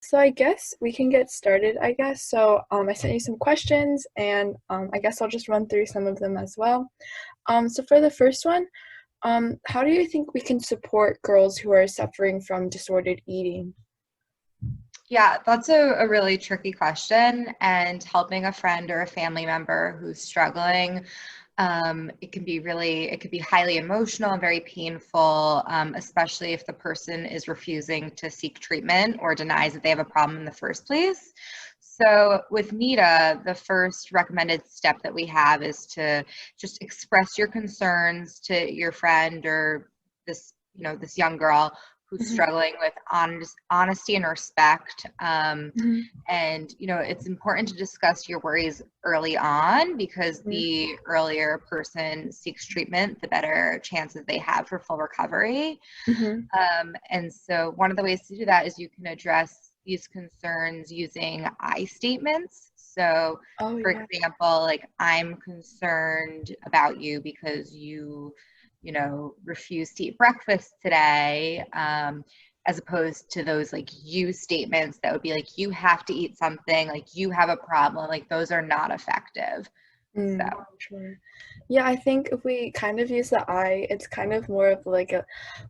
So I guess we can get started, I guess. So I sent you some questions and I guess I'll just run through some of them as well. So for the first one, how do you think we can support girls who are suffering from disordered eating? Yeah, that's a really tricky question. And helping a friend or a family member who's struggling, it could be highly emotional and very painful, especially if the person is refusing to seek treatment or denies that they have a problem in the first place. So with NEDA, the first recommended step that we have is to just express your concerns to your friend or this young girl who's Mhm, struggling with honesty and respect. mhm, And, it's important to discuss your worries early on because mhm, the earlier a person seeks treatment, the better chances they have for full recovery. mhm. And so one of the ways to do that is you can address these concerns using I statements. So, Oh for yeah. example, like, I'm concerned about you because refuse to eat breakfast today, as opposed to those like you statements that would be like, you have to eat something, like you have a problem, like those are not effective. So, Sure. Yeah, I think if we kind of use the I, it's kind of more of like a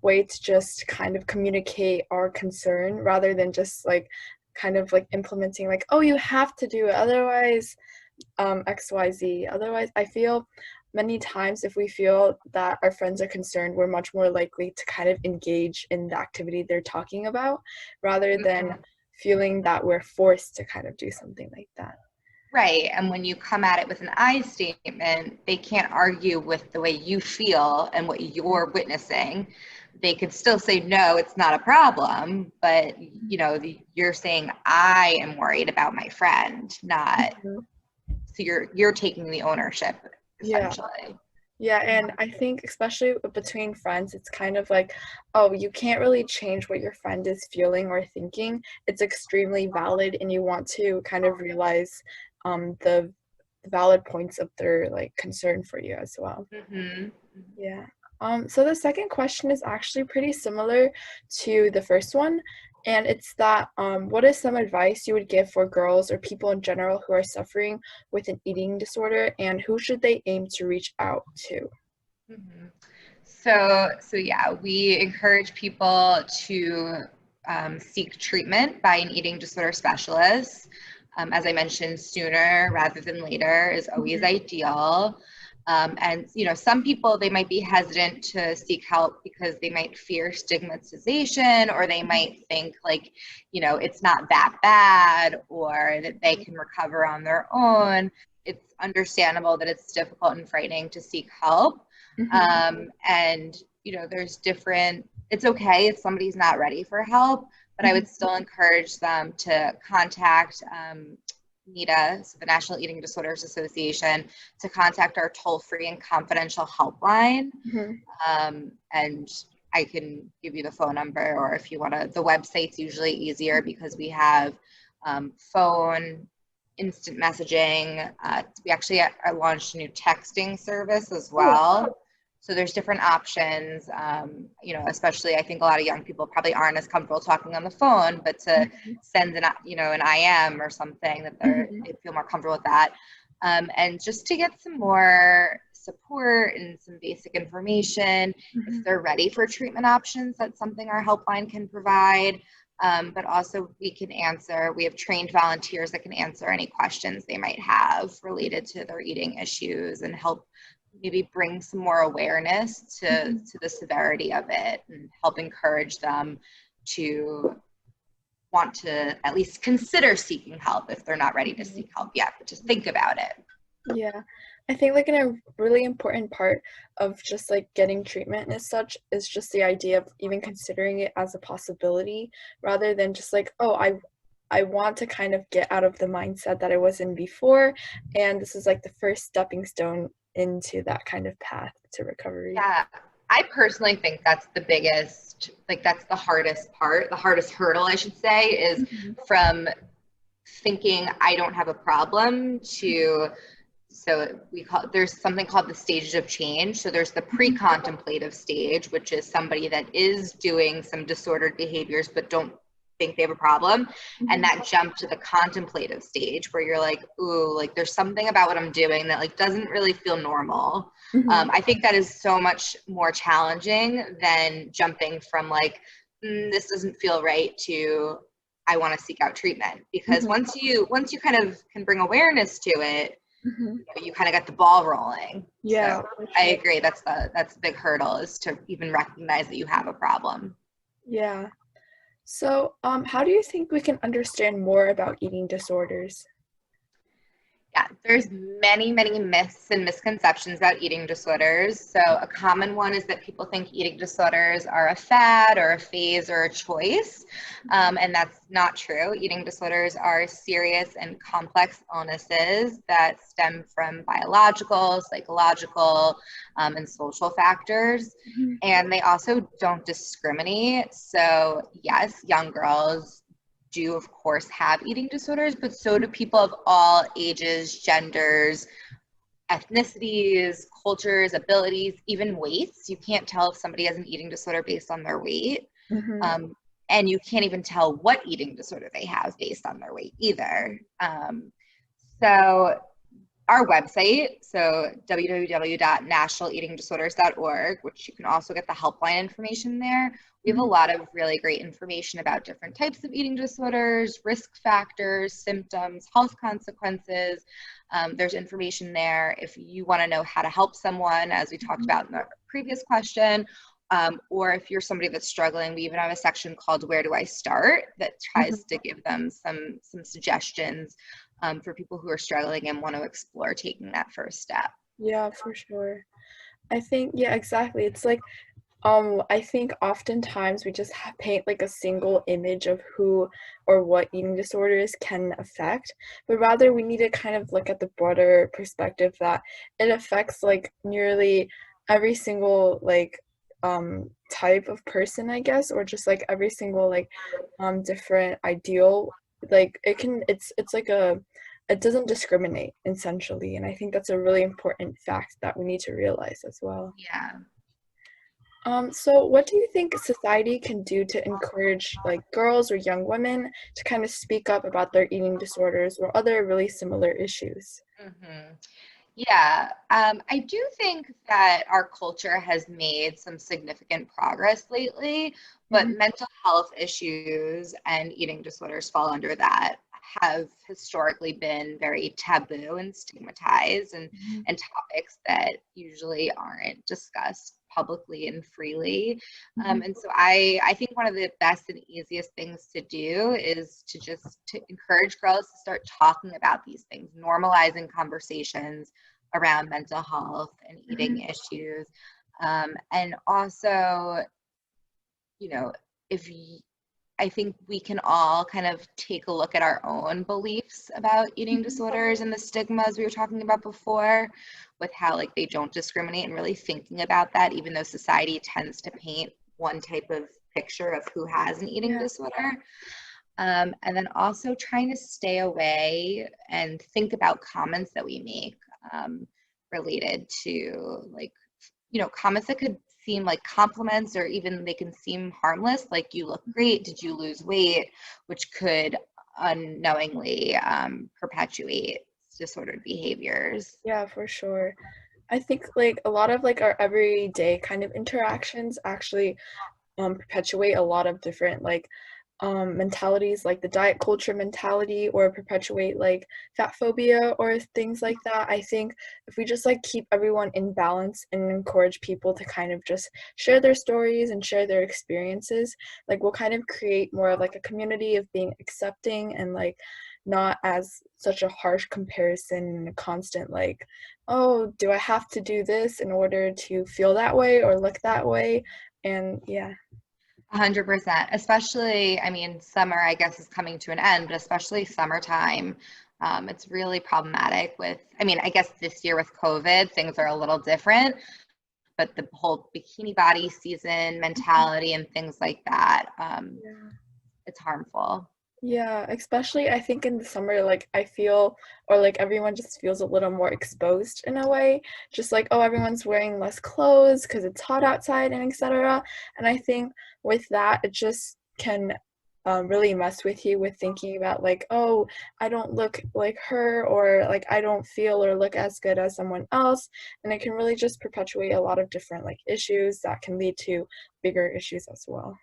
way to just kind of communicate our concern rather than just like kind of like implementing like, oh, you have to do it, otherwise XYZ. Otherwise, I feel many times if we feel that our friends are concerned, we're much more likely to kind of engage in the activity they're talking about rather than mhm. feeling that we're forced to kind of do something like that. Right. And when you come at it with an I statement, they can't argue with the way you feel and what you're witnessing. They could still say, no, it's not a problem. But, you're saying, I am worried about my friend, not, Mhm. so you're taking the ownership Yeah. essentially. Yeah, and I think especially between friends, it's kind of like, oh, you can't really change what your friend is feeling or thinking. It's extremely valid, and you want to kind of realize the valid points of their like concern for you as well. Hmm. Yeah. So the second question is actually pretty similar to the first one, and it's that what is some advice you would give for girls or people in general who are suffering with an eating disorder, and who should they aim to reach out to? Hmm. So yeah, we encourage people to seek treatment by an eating disorder specialist. As I mentioned, sooner rather than later is always Mhm. ideal. And some people, they might be hesitant to seek help because they might fear stigmatization, or they might think like, it's not that bad, or that they can recover on their own. It's understandable that it's difficult and frightening to seek help. Mhm. And it's okay if somebody's not ready for help, but I would Mhm. still encourage them to contact NEDA, so the National Eating Disorders Association, to contact our toll-free and confidential helpline. Mhm. And I can give you the phone number, or if you want to, the website's usually easier because we have phone, instant messaging. We actually launched a new texting service as Oh, well. So there's different options, especially I think a lot of young people probably aren't as comfortable talking on the phone, but to mhm. send an IM or something that Mhm. they feel more comfortable with that. And just to get some more support and some basic information, if Mhm. they're ready for treatment options, that's something our helpline can provide. But also we have trained volunteers that can answer any questions they might have related to their eating issues and help maybe bring some more awareness Mhm. to the severity of it and help encourage them to want to at least consider seeking help if they're not ready to Mhm. seek help yet, but just think about it. Yeah. I think like in a really important part of just like getting treatment and such is just the idea of even considering it as a possibility rather than just like, oh, I want to kind of get out of the mindset that I was in before, and this is like the first stepping stone into that kind of path to recovery. Yeah, I personally think that's the biggest, like that's the hardest part, the hardest hurdle, I should say, is Mhm. from thinking I don't have a problem to, there's something called the stages of change. So there's the Mhm. pre-contemplative stage, which is somebody that is doing some disordered behaviors but don't think they have a problem, and Mhm. that jump to the contemplative stage where you're like, ooh, like there's something about what I'm doing that like doesn't really feel normal. Mhm. I think that is so much more challenging than jumping from like, this doesn't feel right to I want to seek out treatment. Because Mhm. once you kind of can bring awareness to it, Mhm. you kind of got the ball rolling. Yeah, So for I sure. agree. That's a big hurdle, is to even recognize that you have a problem. Yeah. So, how do you think we can understand more about eating disorders? Yeah, there's many myths and misconceptions about eating disorders. So a common one is that people think eating disorders are a fad or a phase or a choice, and that's not true. Eating disorders are serious and complex illnesses that stem from biological, psychological, and social factors. Mhm. And they also don't discriminate. So yes, young girls do, of course, have eating disorders, but so do people of all ages, genders, ethnicities, cultures, abilities, even weights. You can't tell if somebody has an eating disorder based on their weight. Mhm. Um, and you can't even tell what eating disorder they have based on their weight either. So our website, so www.nationaleatingdisorders.org, which you can also get the helpline information there. We have a Mhm. lot of really great information about different types of eating disorders, risk factors, symptoms, health consequences. There's information there if you want to know how to help someone, as we talked Mhm. about in the previous question, or if you're somebody that's struggling. We even have a section called "Where Do I Start?" that Mhm. tries to give them some suggestions for people who are struggling and want to explore taking that first step. Yeah, for sure. I think, yeah, exactly. It's like, I think oftentimes we just paint like a single image of who or what eating disorders can affect, but rather we need to kind of look at the broader perspective that it affects like nearly every single like type of person, I guess, or just like every single like different ideal. Like it's like a it doesn't discriminate essentially, and I think that's a really important fact that we need to realize as well. Yeah. So what do you think society can do to encourage like girls or young women to kind of speak up about their eating disorders or other really similar issues? Mm-hmm. Yeah, I do think that our culture has made some significant progress lately, but Mhm. mental health issues and eating disorders fall under that, have historically been very taboo and stigmatized, Mhm. and topics that usually aren't discussed publicly and freely. Mhm. And so I think one of the best and easiest things to do is to encourage girls to start talking about these things, normalizing conversations around mental health and eating Mhm. issues. And also, you know, if I think we can all kind of take a look at our own beliefs about eating Mhm. disorders and the stigmas we were talking about before, with how like they don't discriminate, and really thinking about that, even though society tends to paint one type of picture of who has an eating Yeah. disorder. And then also trying to stay away and think about comments that we make, related to like, comments that could seem like compliments, or even they can seem harmless, like "you look great," "did you lose weight," which could unknowingly perpetuate disordered behaviors. Yeah, for sure. I think like a lot of like our everyday kind of interactions actually perpetuate a lot of different like mentalities like the diet culture mentality or perpetuate like fat phobia or things like that. I think if we just like keep everyone in balance and encourage people to kind of just share their stories and share their experiences, like we'll kind of create more of like a community of being accepting and like not as such a harsh comparison and a constant like, oh, do I have to do this in order to feel that way or look that way? And yeah. 100%. Especially, I mean, summer, I guess, is coming to an end, but especially summertime, it's really problematic with, I mean, I guess this year with COVID, things are a little different, but the whole bikini body season Mhm. mentality and things like that, Yeah. it's harmful. Yeah, especially I think in the summer, like I feel, or like everyone just feels a little more exposed in a way. Just like, oh, everyone's wearing less clothes because it's hot outside and etc. And I think with that, it just can really mess with you with thinking about like, oh, I don't look like her, or like I don't feel or look as good as someone else, and it can really just perpetuate a lot of different like issues that can lead to bigger issues as well.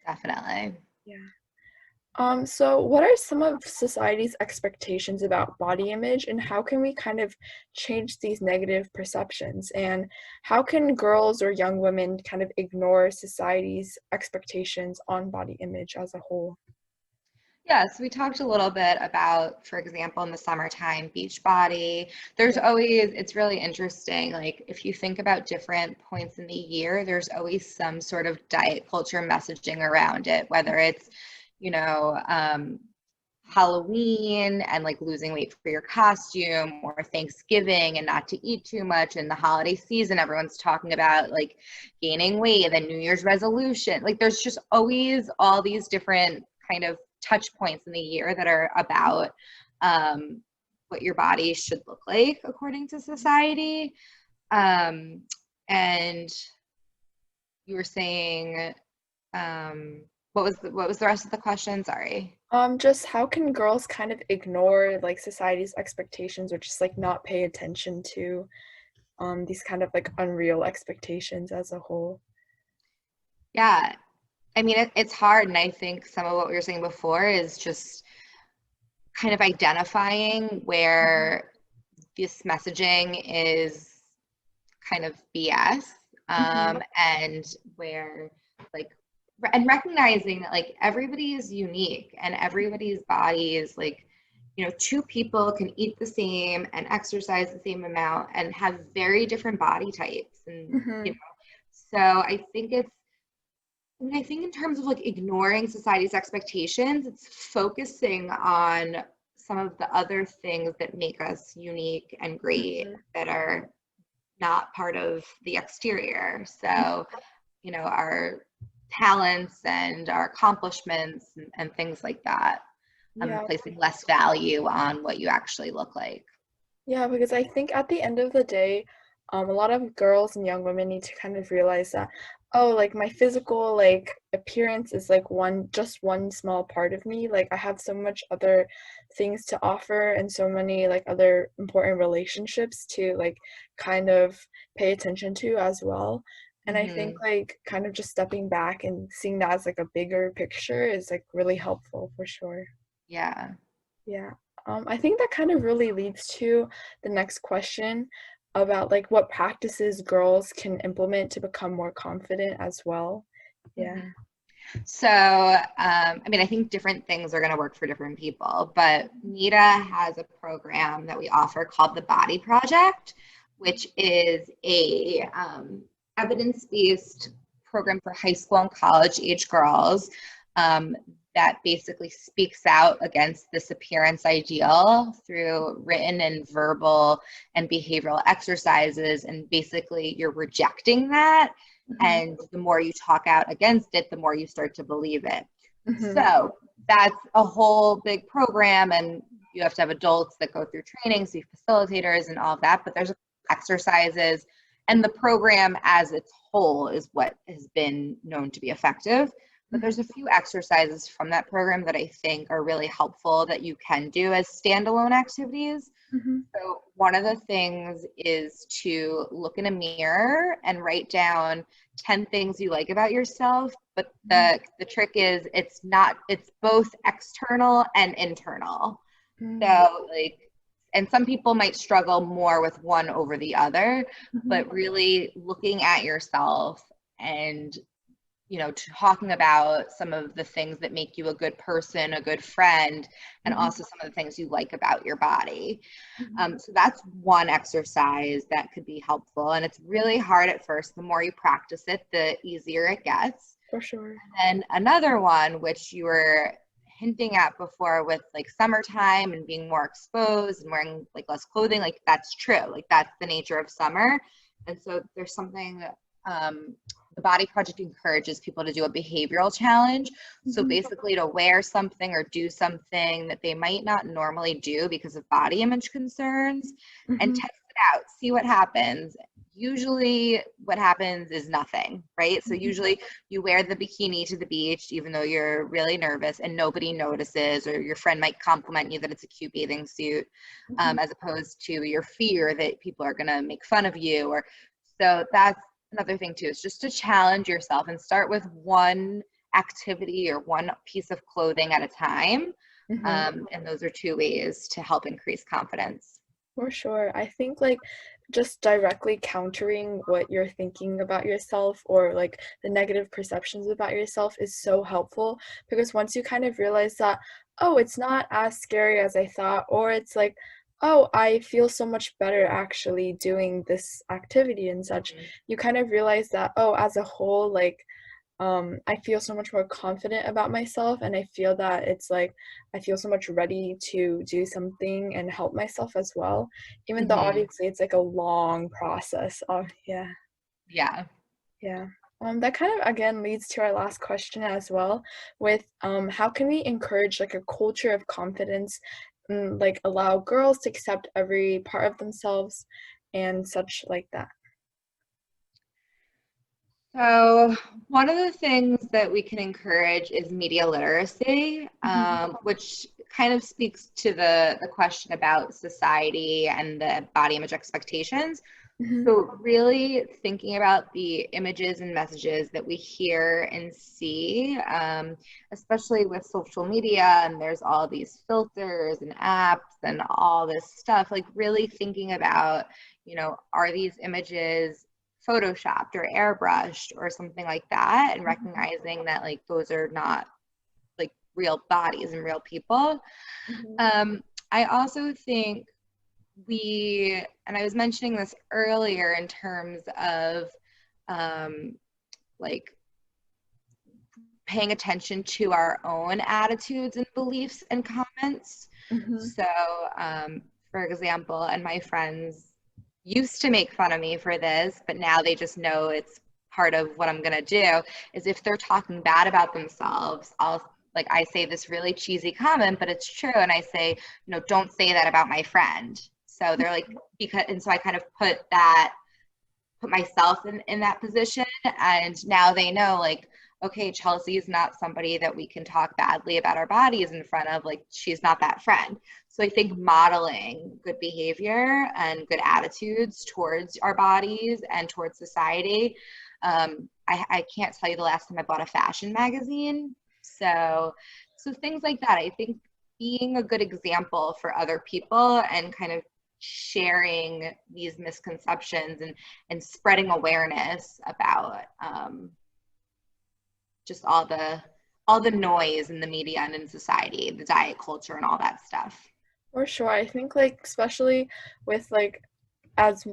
Definitely. Yeah. So what are some of society's expectations about body image, and how can we kind of change these negative perceptions? And how can girls or young women kind of ignore society's expectations on body image as a whole? Yeah, so we talked a little bit about, for example, in the summertime, beach body. There's Yeah. always, it's really interesting. Like if you think about different points in the year, there's always some sort of diet culture messaging around it, whether it's, you know, Halloween and like losing weight for your costume, or Thanksgiving and not to eat too much, and the holiday season, everyone's talking about like gaining weight, and then New Year's resolution. Like there's just always all these different kind of touch points in the year that are about what your body should look like according to society. And you were saying, what was the rest of the question? Sorry. Just how can girls kind of ignore like society's expectations, or just like not pay attention to these kind of like unreal expectations as a whole? Yeah, I mean, it's hard. And I think some of what we were saying before is just kind of identifying Mhm. where this messaging is kind of BS, Mhm. and where like, and recognizing that like everybody is unique and everybody's body is like, you know, two people can eat the same and exercise the same amount and have very different body types. And, you Mhm. know, so I think in terms of like ignoring society's expectations, it's focusing on some of the other things that make us unique and great Mhm. that are not part of the exterior. So, you know, our talents and our accomplishments and things like that. Yeah. Placing less value on what you actually look like. Yeah, because I think at the end of the day, a lot of girls and young women need to kind of realize that, oh, like my physical like appearance is like just one small part of me. Like I have so much other things to offer, and so many like other important relationships to like kind of pay attention to as well. And I think Hmm. like kind of just stepping back and seeing that as like a bigger picture is like really helpful for sure. Yeah. Yeah. I think that kind of really leads to the next question about like what practices girls can implement to become more confident as well. Yeah. Hmm. So, I mean, I think different things are going to work for different people, but NEDA has a program that we offer called the Body Project, which is a evidence-based program for high school and college age girls, um, that basically speaks out against this appearance ideal through written and verbal and behavioral exercises. And basically, you're rejecting that, Mhm. and the more you talk out against it, the more you start to believe it. Mhm. So that's a whole big program, and you have to have adults that go through training, so facilitators and all of that. But there's exercises, and the program as its whole is what has been known to be effective. But Mhm. there's a few exercises from that program that I think are really helpful that you can do as standalone activities. Mhm. So one of the things is to look in a mirror and write down 10 things you like about yourself, but Mhm. the trick is it's both external and internal. Mhm. So like, and some people might struggle more with one over the other, Mhm. but really looking at yourself and, you know, talking about some of the things that make you a good person, a good friend, and Mhm. also some of the things you like about your body. Mhm. So that's one exercise that could be helpful. And it's really hard at first. The more you practice it, the easier it gets. For sure. And another one, which you were hinting at before with like summertime and being more exposed and wearing like less clothing, like that's true. Like that's the nature of summer. And so there's something, um, the Body Project encourages people to do a behavioral challenge. So Mhm. basically to wear something or do something that they might not normally do because of body image concerns, and Mhm. test it out, see what happens. usually what happens is nothing, right? So Mhm. usually you wear the bikini to the beach, even though you're really nervous, and nobody notices, or your friend might compliment you that it's a cute bathing suit, Mhm. as opposed to your fear that people are going to make fun of you. Or so that's another thing too, is just to challenge yourself and start with one activity or one piece of clothing at a time. Mhm. And those are two ways to help increase confidence. For sure. I think like just directly countering what you're thinking about yourself or like the negative perceptions about yourself is so helpful because once you kind of realize that, oh, it's not as scary as I thought, or it's like, oh, I feel so much better actually doing this activity and such, Mhm. you kind of realize that, oh, as a whole, like I feel so much more confident about myself, and I feel that it's like I feel so much ready to do something and help myself as well, even though Mhm. obviously it's like a long process. Oh, yeah, Yeah. yeah. That kind of again leads to our last question as well, with how can we encourage like a culture of confidence, and like allow girls to accept every part of themselves and such like that. So, one of the things that we can encourage is media literacy, Mhm, which kind of speaks to the question about society and the body image expectations. mhm, So, really thinking about the images and messages that we hear and see, especially with social media, and there's all these filters and apps and all this stuff, like really thinking about, are these images photoshopped or airbrushed or something like that, and mhm, recognizing that like those are not like real bodies and real people. mhm, I also think and I was mentioning this earlier in terms of um, like paying attention to our own attitudes and beliefs and comments. mhm, So, for example, and my friends used to make fun of me for this, but now they just know it's part of what I'm going to do, is if they're talking bad about themselves, I say this really cheesy comment, but it's true. And I say, don't say that about my friend. So they're like, and so I kind of put myself in that position, and now they know, like, okay, Chelsea is not somebody that we can talk badly about our bodies in front of, like she's not that friend. So I think modeling good behavior and good attitudes towards our bodies and towards society. I can't tell you the last time I bought a fashion magazine. So things like that, I think being a good example for other people and kind of sharing these misconceptions and spreading awareness about just all the noise in the media and in society, the diet culture and all that stuff. For sure. I think like especially with like as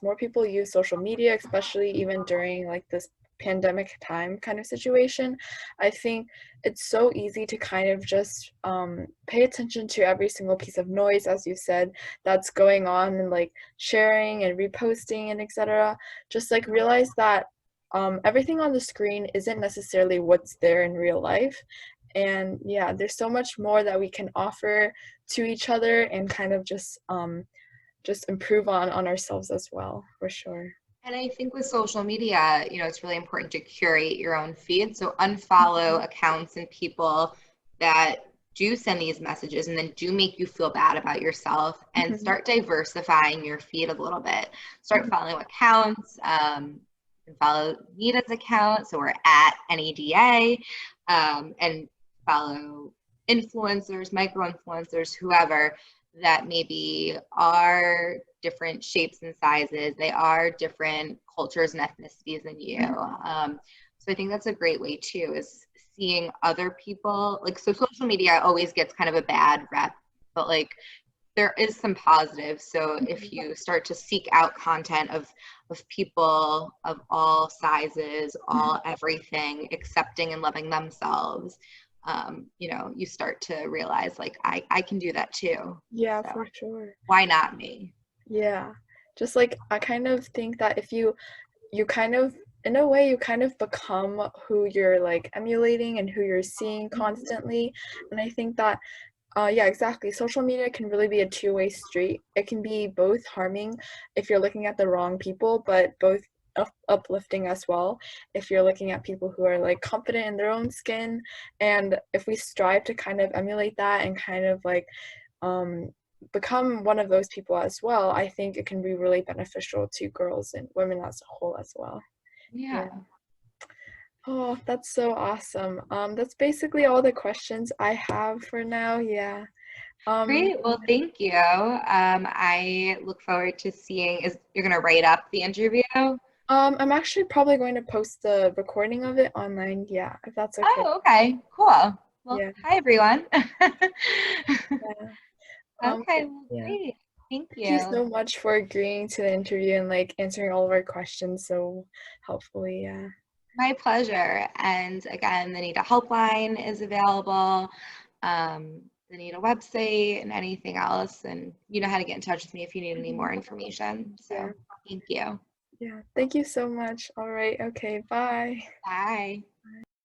more people use social media, especially even during like this pandemic time kind of situation, I think it's so easy to kind of just pay attention to every single piece of noise, as you said, that's going on and like sharing and reposting and etc. Just like realize that everything on the screen isn't necessarily what's there in real life. And yeah, there's so much more that we can offer to each other and kind of just improve on ourselves as well, for sure. And I think with social media, it's really important to curate your own feed. So unfollow accounts and people that do send these messages and then do make you feel bad about yourself, and Mhm, start diversifying your feed a little bit. Start mhm, following accounts. You can follow NEDA's account. So we're at NEDA, and follow influencers, micro influencers, whoever that maybe are different shapes and sizes. They are different cultures and ethnicities than you. mhm, So I think that's a great way too, is seeing other people. Like, so social media always gets kind of a bad rep, but like there is some positives. So if mhm. you start to seek out content of people of all sizes, all everything, accepting and loving themselves, you start to realize like I can do that too. Yeah, So for sure. why not me? Yeah. Just like I kind of think that if you kind of in a way you kind of become who you're like emulating and who you're seeing constantly. And I think that Yeah, exactly. Social media can really be a two-way street. It can be both harming if you're looking at the wrong people, but both uplifting as well if you're looking at people who are like confident in their own skin. And if we strive to kind of emulate that and kind of like um, become one of those people as well, I think it can be really beneficial to girls and women as a whole as well. Yeah. Yeah. Oh, that's so awesome. That's basically all the questions I have for now. Yeah. Um, Great. Well, thank you. I look forward to seeing, is you're gonna write up the interview? I'm actually probably going to post the recording of it online. Yeah, if that's okay. Oh, okay. Cool. Well, Yeah. hi everyone. Yeah. Okay, well, Yeah. great. Thank Thank you you. so much for agreeing to the interview and like answering all of our questions so helpfully. Yeah. My pleasure. And again, the NEDA helpline is available, the NEDA website, and anything else. And you know how to get in touch with me if you need any Mhm. more information. Yeah. So thank you. Yeah. Thank you so much. All right. Okay. Bye. Bye.